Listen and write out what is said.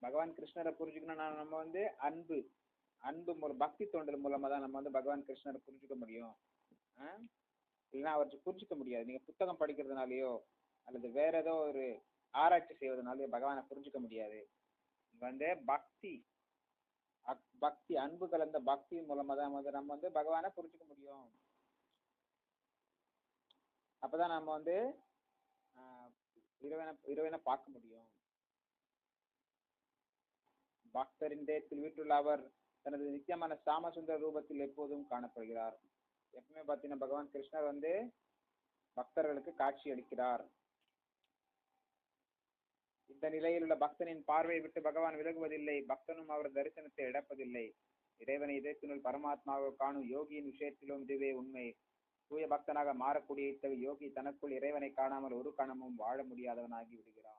பகவான் கிருஷ்ணரை புரிஞ்சுக்கணும்னா நம்ம வந்து அன்பு பக்தி தோண்டல் மூலமா தான் நம்ம வந்து பகவான் கிருஷ்ணரை புரிஞ்சுக்க முடியும். இல்லைன்னா அவற்றை புரிஞ்சுக்க முடியாது. நீங்க புத்தகம் படிக்கிறதுனாலயோ அல்லது வேற ஏதோ ஒரு ஆராய்ச்சி செய்வதனாலயோ பகவானை புரிஞ்சுக்க முடியாது. வந்து பக்தி அன்பு கலந்த பக்தி மூலமா தான் வந்து நம்ம வந்து பகவானை புரிஞ்சுக்க முடியும். அப்பதான் நம்ம வந்து இறைவனை பார்க்க முடியும். பக்தரின் தேயத்தில் வீட்டுள்ள அவர் தனது நித்தியமான சாமசுந்தர ரூபத்தில் எப்போதும் காணப்படுகிறார். எப்பவுமே பார்த்தீங்கன்னா பகவான் கிருஷ்ணர் வந்து பக்தர்களுக்கு காட்சி அளிக்கிறார். இந்த நிலையில் உள்ள பக்தனின் பார்வையை விட்டு பகவான் விலகுவதில்லை. பக்தனும் அவர் தரிசனத்தை இழப்பதில்லை. இறைவனை இதயத்தினுள் பரமாத்மாவை காணும் யோகியின் விஷயத்திலும் இதுவே உண்மை. தூய பக்தனாக மாறக்கூடிய இத்தகைய யோகி தனக்குள் இறைவனை காணாமல் ஒரு கணமும் வாழ முடியாதவனாகி விடுகிறான்.